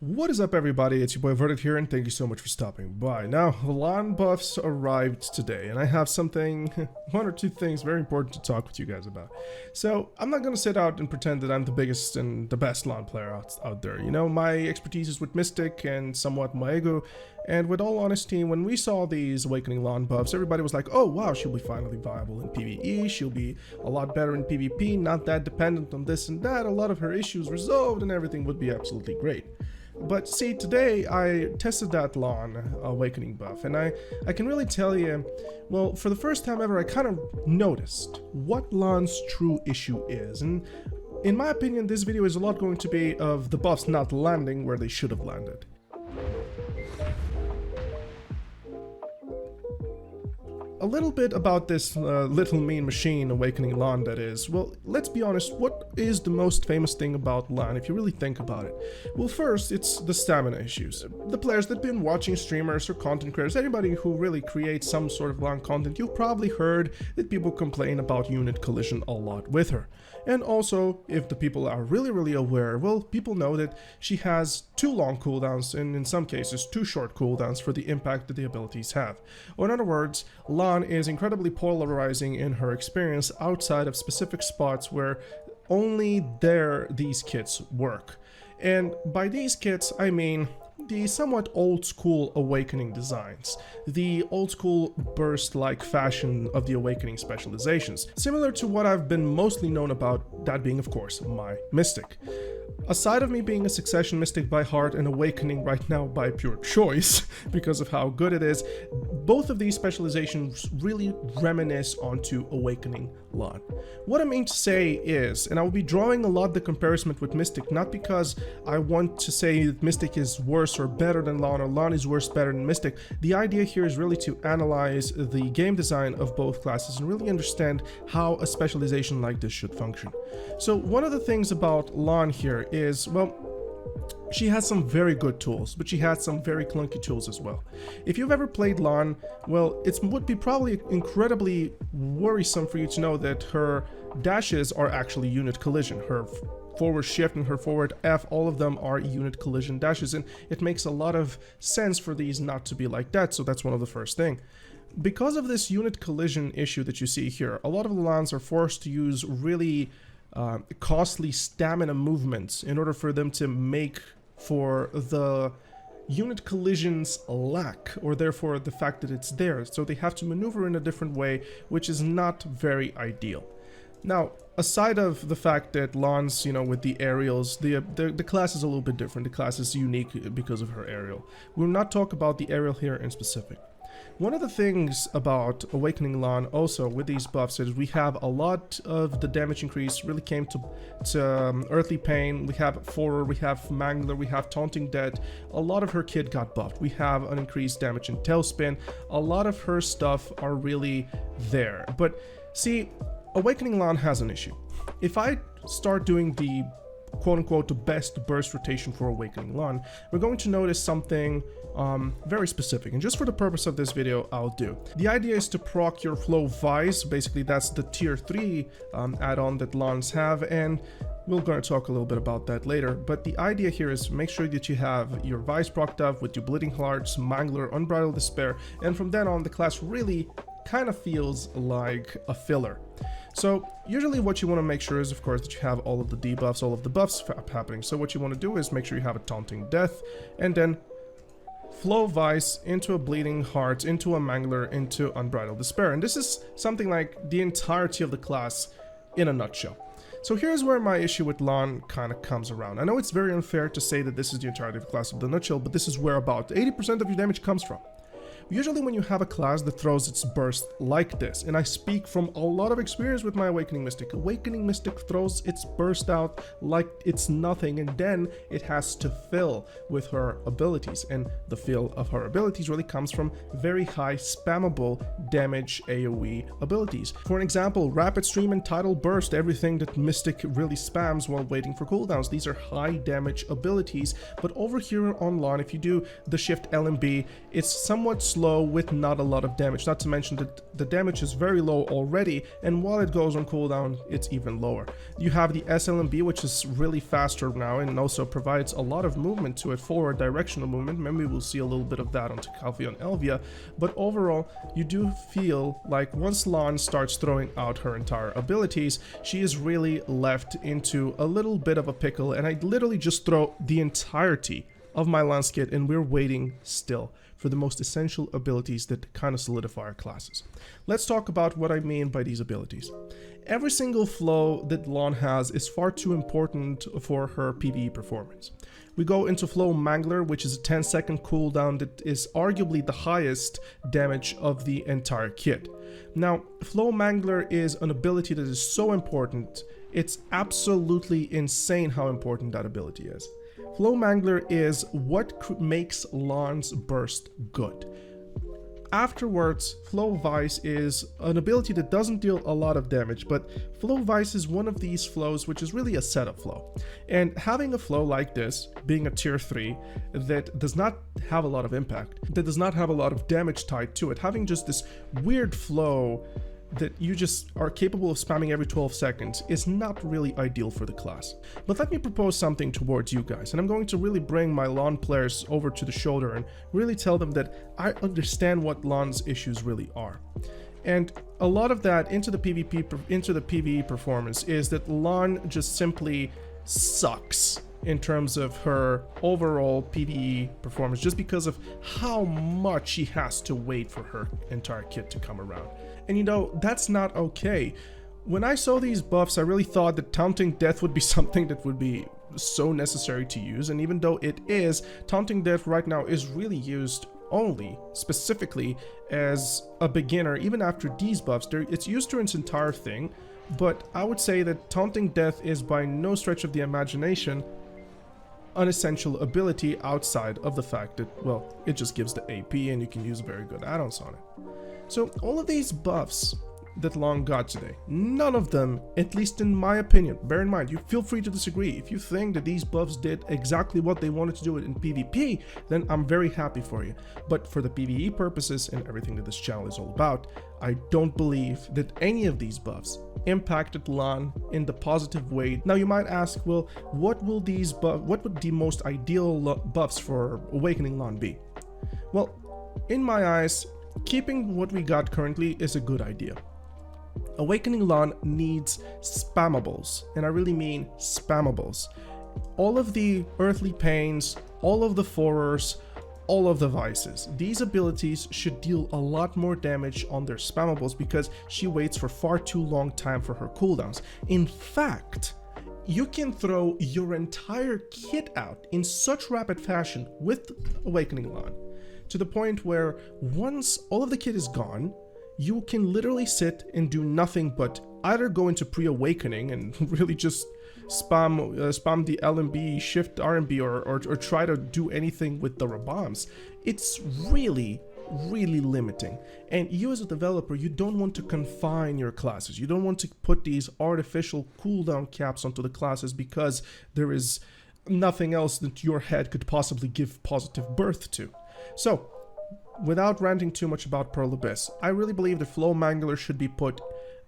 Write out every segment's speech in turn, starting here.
What is up, everybody? It's your boy Verdict here, and thank you so much for stopping by. Now, Lahn buffs arrived today, and I have something, one or two things very important to talk with you guys about. So, I'm not going to sit out and pretend that I'm the biggest and the best Lahn player out there. You know, my expertise is with Mystic and somewhat Maego, and with all honesty, when we saw these Awakening Lahn buffs, everybody was like, oh wow, she'll be finally viable in PvE, she'll be a lot better in PvP, not that dependent on this and that, a lot of her issues resolved, and everything would be absolutely great. But see, today I tested that Lahn Awakening buff, and I can really tell you, well, for the first time ever, I kind of noticed what Lahn's true issue is. And in my opinion, this video is a lot going to be of the buffs not landing where they should have landed. A little bit about this little mean machine Awakening Lahn, that is. Well, let's be honest, what is the most famous thing about Lahn if you really think about it? Well, first, it's the stamina issues. The players that have been watching streamers or content creators, anybody who really creates some sort of Lahn content, you've probably heard that people complain about unit collision a lot with her. And also, if the people are really aware, well, people know that she has too long cooldowns and in some cases too short cooldowns for the impact that the abilities have. Or in other words, Lahn is incredibly polarizing in her experience outside of specific spots where only these kits work. And by these kits, I mean the somewhat old-school Awakening designs, the old-school burst-like fashion of the Awakening specializations, similar to what I've been mostly known about, that being, of course, my Mystic. Aside of me being a Succession Mystic by heart and Awakening right now by pure choice, because of how good it is, both of these specializations really reminisce onto Awakening Lahn. What I mean to say is, and I will be drawing a lot the comparison with Mystic, not because I want to say that Mystic is worse or better than Lahn, or Lahn is worse better than Mystic. The idea here is really to analyze the game design of both classes and really understand how a specialization like this should function. So one of the things about Lahn here is, well, she has some very good tools, but she has some very clunky tools as well. If you've ever played Lahn, well, it would be probably incredibly worrisome for you to know that her dashes are actually unit collision. Her forward shift and her forward F, all of them are unit collision dashes, and it makes a lot of sense for these not to be like that, so that's one of the first thing. Because of this unit collision issue that you see here, a lot of the Lahns are forced to use really costly stamina movements in order for them to make for the unit collisions lack, or therefore the fact that it's there. So they have to maneuver in a different way, which is not very ideal. Now, aside of the fact that Lahn's, you know, with the aerials, the class is a little bit different. The class is unique because of her aerial. We'll not talk about the aerial here in specific. One of the things about Awakening Lahn also with these buffs is we have a lot of the damage increase really came to Earthly Pain, we have Forward, we have Mangler, we have Taunting Dead. A lot of her kit got buffed. We have an increased damage in Tailspin. A lot of her stuff are really there. But see, Awakening Lahn has an issue. If I start doing the quote-unquote the best burst rotation for Awakening Lahn, we're going to notice something very specific, and just for the purpose of this video, I'll do. The idea is to proc your Flow Vice. Basically, that's the tier 3 add-on that Lahns have, and we're going to talk a little bit about that later. But the idea here is make sure that you have your Vice procced up with your Bleeding Hearts, Mangler, Unbridled Despair, and from then on, the class really kind of feels like a filler. So usually what you want to make sure is, of course, that you have all of the debuffs, all of the buffs happening. So what you want to do is make sure you have a Taunting Death, and then Flow Vice into a Bleeding Heart, into a Mangler, into Unbridled Despair. And this is something like the entirety of the class in a nutshell. So here's where my issue with Lahn kind of comes around. I know it's very unfair to say that this is the entirety of the class of the nutshell, but this is where about 80% of your damage comes from. Usually when you have a class that throws its burst like this, and I speak from a lot of experience with my Awakening Mystic, Awakening Mystic throws its burst out like it's nothing, and then it has to fill with her abilities, and the fill of her abilities really comes from very high spammable damage AoE abilities. For an example, Rapid Stream and Tidal Burst, everything that Mystic really spams while waiting for cooldowns. These are high damage abilities, but over here on Lahn, if you do the shift LMB, it's somewhat slow with not a lot of damage, not to mention that the damage is very low already, and while it goes on cooldown, it's even lower. You have the SLMB, which is really faster now and also provides a lot of movement to it, forward directional movement. Maybe we'll see a little bit of that onto Calvia and Elvia, but overall, you do feel like once Lahn starts throwing out her entire abilities, she is really left into a little bit of a pickle, and I literally just throw the entirety of my Lahn kit and we're waiting still for the most essential abilities that kind of solidify our classes. Let's talk about what I mean by these abilities. Every single flow that Lahn has is far too important for her PvE performance. We go into Flow Mangler, which is a 10-second cooldown that is arguably the highest damage of the entire kit. Now, Flow Mangler is an ability that is so important, it's absolutely insane how important that ability is. Flow Mangler is what makes Lahn's burst good. Afterwards, Flow Vice is an ability that doesn't deal a lot of damage, but Flow Vice is one of these flows which is really a setup flow. And having a flow like this, being a tier 3, that does not have a lot of impact, that does not have a lot of damage tied to it, having just this weird flow that you just are capable of spamming every 12 seconds is not really ideal for the class. But let me propose something towards you guys, and I'm going to really bring my Lahn players over to the shoulder and really tell them that I understand what Lahn's issues really are. And a lot of that into the PvE performance is that Lahn just simply sucks in terms of her overall PvE performance, just because of how much she has to wait for her entire kit to come around. And you know, that's not okay. When I saw these buffs, I really thought that Taunting Death would be something that would be so necessary to use, and even though it is, Taunting Death right now is really used only specifically as a beginner. Even after these buffs, it's used through its entire thing, but I would say that Taunting Death is by no stretch of the imagination an essential ability outside of the fact that, well, it just gives the AP and you can use very good add-ons on it. So all of these buffs that Lahn got today, none of them, at least in my opinion, bear in mind, you feel free to disagree. If you think that these buffs did exactly what they wanted to do in PvP, then I'm very happy for you. But for the PvE purposes and everything that this channel is all about, I don't believe that any of these buffs impacted Lahn in the positive way. Now you might ask, well, what would the most ideal buffs for Awakening Lahn be? Well, in my eyes, keeping what we got currently is a good idea. Awakening Lahn needs spammables, and I really mean spammables. All of the Earthly Pains, all of the Forers, all of the Vices. These abilities should deal a lot more damage on their spammables because she waits for far too long time for her cooldowns. In fact, you can throw your entire kit out in such rapid fashion with Awakening Lahn, to the point where once all of the kit is gone, you can literally sit and do nothing but either go into pre-awakening and really just spam the LMB, shift RMB, or try to do anything with the bombs. It's really limiting. And you as a developer, you don't want to confine your classes. You don't want to put these artificial cooldown caps onto the classes because there is nothing else that your head could possibly give positive birth to. So, without ranting too much about Pearl Abyss, I really believe the Flow Mangler should be put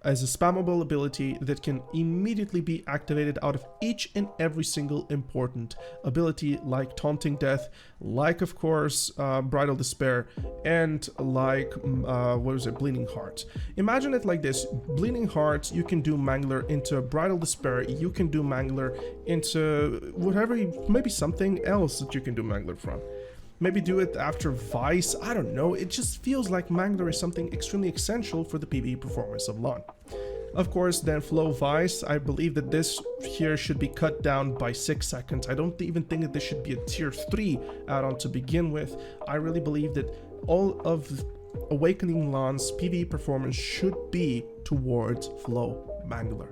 as a spammable ability that can immediately be activated out of each and every single important ability, like Taunting Death, like of course Bridal Despair, and like Bleeding Heart. Imagine it like this: Bleeding Heart, you can do Mangler into Bridal Despair, you can do Mangler into whatever, maybe something else that you can do Mangler from. Maybe do it after Vice, I don't know. It just feels like Mangler is something extremely essential for the PvE performance of Lahn. Of course, then Flow Vice, I believe that this here should be cut down by 6 seconds. I don't even think that this should be a tier 3 add-on to begin with. I really believe that all of Awakening Lahn's PvE performance should be towards Flow Mangler.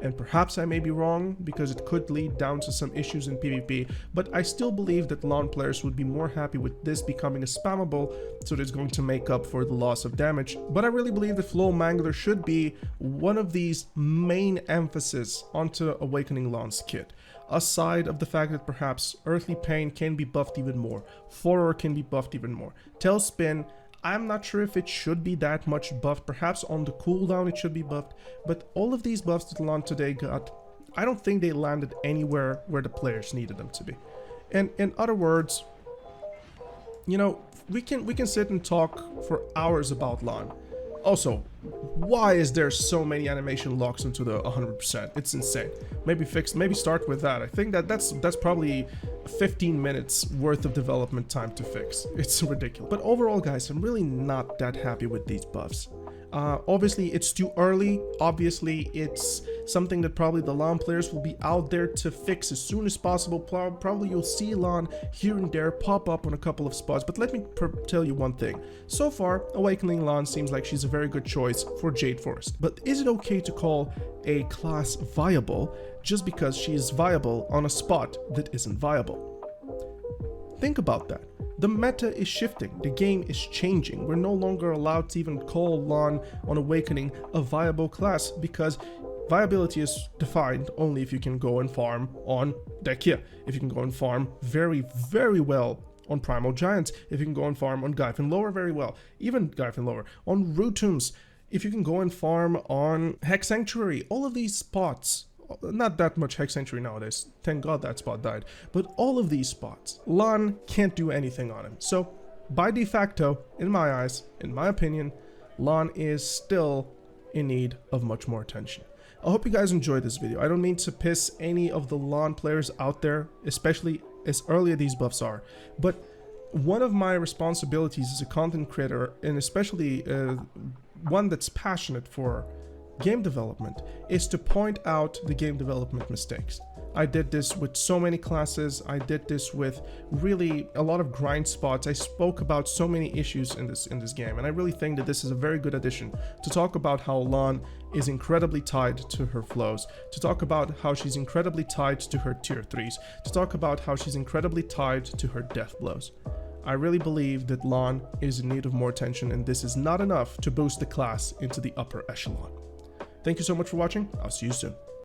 And perhaps I may be wrong, because it could lead down to some issues in PvP, but I still believe that Lahn players would be more happy with this becoming a spammable, so that it's going to make up for the loss of damage. But I really believe that Flow Mangler should be one of these main emphasis onto Awakening Lahn's kit. Aside of the fact that perhaps Earthly Pain can be buffed even more, Forerunner can be buffed even more, Tailspin, I'm not sure if it should be that much buffed. Perhaps on the cooldown it should be buffed, but all of these buffs that Lahn today got, I don't think they landed anywhere where the players needed them to be. And in other words, you know, we can sit and talk for hours about Lahn. Also, why is there so many animation locks into the 100%? It's insane. Maybe start with that. I think that's probably 15 minutes worth of development time to fix. It's ridiculous. But overall, guys, I'm really not that happy with these buffs. Obviously, it's too early. Obviously, it's something that probably the Lahn players will be out there to fix as soon as possible. Probably you'll see Lahn here and there pop up on a couple of spots. But let me tell you one thing. So far, Awakening Lahn seems like she's a very good choice for Jade Forest. But is it okay to call a class viable just because she is viable on a spot that isn't viable? Think about that. The meta is shifting, the game is changing. We're no longer allowed to even call Lahn on Awakening a viable class because viability is defined only if you can go and farm on Dekia, if you can go and farm very, very well on Primal Giants, if you can go and farm on Gryphon Lower very well, even Gryphon Lower, on Rootums, if you can go and farm on Hex Sanctuary, all of these spots. Not that much Hex Sanctuary nowadays, thank god that spot died, but all of these spots, Lahn can't do anything on him. So, by de facto, in my eyes, in my opinion, Lahn is still in need of much more attention. I hope you guys enjoyed this video. I don't mean to piss any of the Lahn players out there, especially as early as these buffs are, but one of my responsibilities as a content creator, and especially one that's passionate for game development, is to point out the game development mistakes. I did this with so many classes, I did this with really a lot of grind spots. I spoke about so many issues in this game, and I really think that this is a very good addition to talk about how Lahn is incredibly tied to her flows, to talk about how she's incredibly tied to her tier 3s, to talk about how she's incredibly tied to her death blows. I really believe that Lahn is in need of more attention, and this is not enough to boost the class into the upper echelon. Thank you so much for watching. I'll see you soon.